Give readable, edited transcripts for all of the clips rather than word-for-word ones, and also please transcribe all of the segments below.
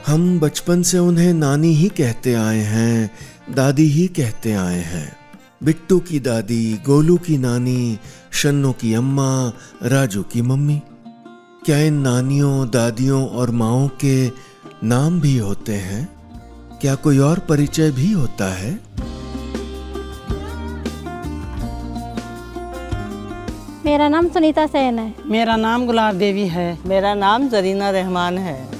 हम बचपन से उन्हें नानी ही कहते आए हैं, दादी ही कहते आए हैं। बिट्टू की दादी, गोलू की नानी, शन्नो की अम्मा, राजू की मम्मी। क्या इन नानियों, दादियों और माओं के नाम भी होते हैं? क्या कोई और परिचय भी होता है? मेरा नाम सुनीता सेन है। मेरा नाम गुलाब देवी है। मेरा नाम जरीना रहमान है।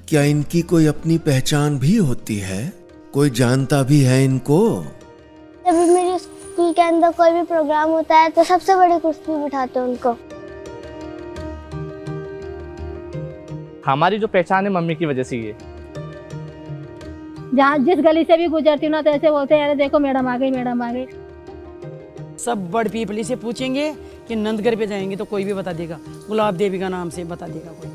क्या इनकी कोई अपनी पहचान भी होती है? कोई जानता भी है इनको? जब भी मेरे स्कूल के अंदर कोई भी प्रोग्राम होता है तो सबसे बड़ी कुर्सी में बिठाते हैं उनको। हमारी जो पहचान है मम्मी की वजह से ये। जहाँ जिस गली से भी गुजरती हूँ ना तो ऐसे बोलते हैं, अरे देखो मैडम आ गई, मैडम आ गई। सब बड़ पीपली से पूछेंगे कि नंदगढ़ पे जाएंगे तो कोई भी बता देगा, गुलाब देवी का नाम से बता देगा कोई।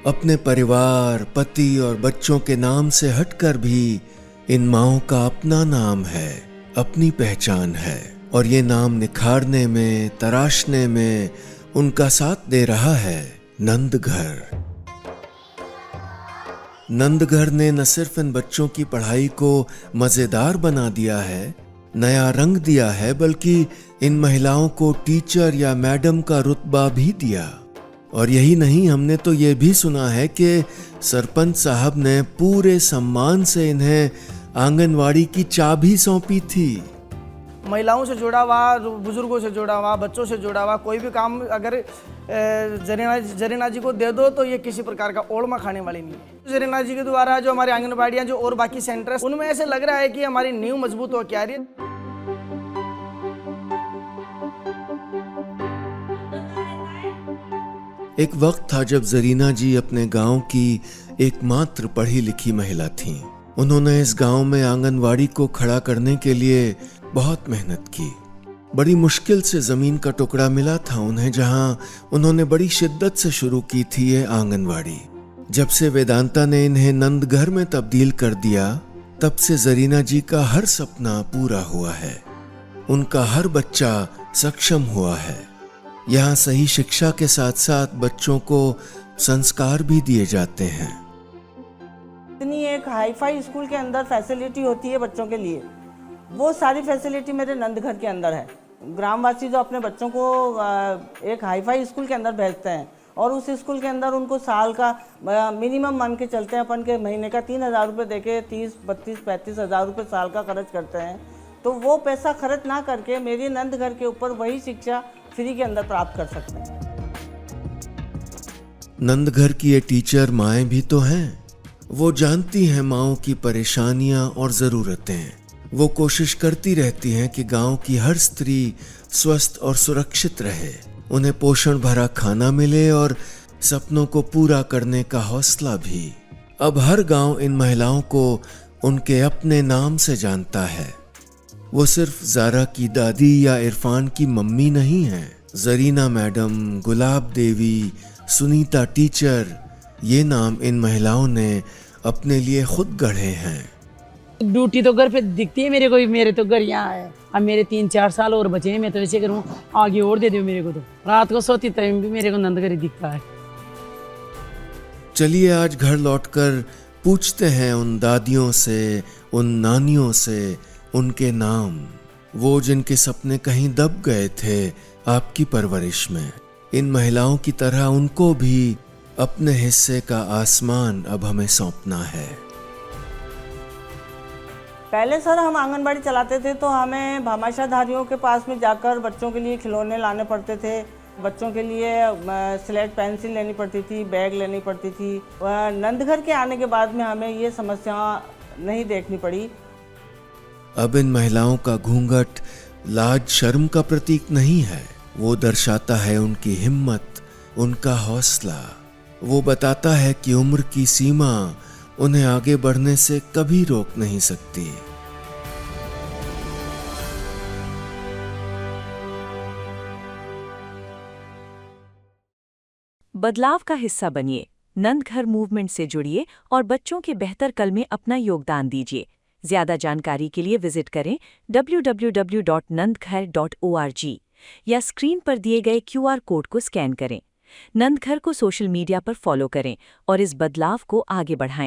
अपने परिवार, पति और बच्चों के नाम से हटकर भी इन माओं का अपना नाम है, अपनी पहचान है, और ये नाम निखारने में, तराशने में उनका साथ दे रहा है नंदघर। नंदघर ने न सिर्फ इन बच्चों की पढ़ाई को मजेदार बना दिया है, नया रंग दिया है, बल्कि इन महिलाओं को टीचर या मैडम का रुतबा भी दिया। और यही नहीं, हमने तो ये भी सुना है कि सरपंच साहब ने पूरे सम्मान से इन्हें आंगनवाड़ी की चाबी सौंपी थी। महिलाओं से जुड़ा हुआ, बुजुर्गों से जुड़ा हुआ, बच्चों से जुड़ा हुआ कोई भी काम अगर जरीना जी को दे दो तो ये किसी प्रकार का ओड़मा खाने वाली नहीं है। जरीना जी के द्वारा जो हमारी आंगनबाड़ियाँ जो और बाकी सेंटर उनमें ऐसे लग रहा है कि हमारी नींव मजबूत हो क्या रही है। एक वक्त था जब जरीना जी अपने गांव की एकमात्र पढ़ी लिखी महिला थीं। उन्होंने इस गांव में आंगनवाड़ी को खड़ा करने के लिए बहुत मेहनत की। बड़ी मुश्किल से जमीन का टुकड़ा मिला था उन्हें, जहां उन्होंने बड़ी शिद्दत से शुरू की थी ये आंगनवाड़ी। जब से वेदांता ने इन्हें नंदघर में तब्दील कर दिया, तब से जरीना जी का हर सपना पूरा हुआ है। उनका हर बच्चा सक्षम हुआ है। यहाँ सही शिक्षा के साथ साथ बच्चों को संस्कार भी दिए जाते हैं। इतनी एक हाईफाई स्कूल के अंदर फैसिलिटी होती है बच्चों के लिए, वो सारी फैसिलिटी मेरे नंदघर के अंदर है। ग्रामवासी जो अपने बच्चों को एक हाईफाई स्कूल के अंदर भेजते हैं और उस स्कूल के अंदर उनको साल का मिनिमम मान के चलते हैं अपन के महीने का 3,000 रुपये दे के 30-32-35,000 रुपये साल का खर्च करते हैं। तो वो पैसा खर्च ना करके मेरी नंदघर के ऊपर वही शिक्षा फ्री के अंदर प्राप्त कर सकते हैं। नंदघर की ये टीचर माएँ भी तो हैं। वो जानती हैं माओं की परेशानियां और ज़रूरतें। वो कोशिश करती रहती हैं कि गांव की हर स्त्री स्वस्थ और सुरक्षित रहे, उन्हें पोषण भरा खाना मिले और सपनों को पूरा करने का हौसला भी। अब हर गांव इन महिलाओं को उनके अपने नाम से जानता है। वो सिर्फ ज़ारा की दादी या इरफान की मम्मी नहीं है। जरीना मैडम, गुलाब देवी, सुनीता टीचर, ये नाम इन महिलाओं ने अपने लिए खुद गढ़े हैं। ड्यूटी तो घर पे दिखती है मेरे को, मेरे तो घर यहाँ है। अब मेरे 3-4 साल और बचे हैं, मैं तो ऐसे करूँ आगे और दे दो मेरे को। तो रात को सोती टाइम भी मेरे को नंदघर ही दिखता है। चलिए आज घर लौटकर पूछते हैं उन दादियों से, उन नानियों से उनके नाम, वो जिनके सपने कहीं दब गए थे आपकी परवरिश में। इन महिलाओं की तरह उनको भी अपने हिस्से का आसमान अब हमें सौंपना है। पहले सर हम आंगनबाड़ी चलाते थे तो हमें भामाशाधारियों के पास में जाकर बच्चों के लिए खिलौने लाने पड़ते थे, बच्चों के लिए स्लेट पेंसिल लेनी पड़ती थी, बैग लेनी पड़ती थी। नंदघर के आने के बाद में हमें ये समस्या नहीं देखनी पड़ी। अब इन महिलाओं का घूंघट लाज शर्म का प्रतीक नहीं है, वो दर्शाता है उनकी हिम्मत, उनका हौसला। वो बताता है कि उम्र की सीमा उन्हें आगे बढ़ने से कभी रोक नहीं सकती। बदलाव का हिस्सा बनिए, नंदघर मूवमेंट से जुड़िए और बच्चों के बेहतर कल में अपना योगदान दीजिए। ज्यादा जानकारी के लिए विजिट करें www.nandghar.org। या स्क्रीन पर दिए गए QR कोड को स्कैन करें। नंदघर को सोशल मीडिया पर फॉलो करें और इस बदलाव को आगे बढ़ाएं।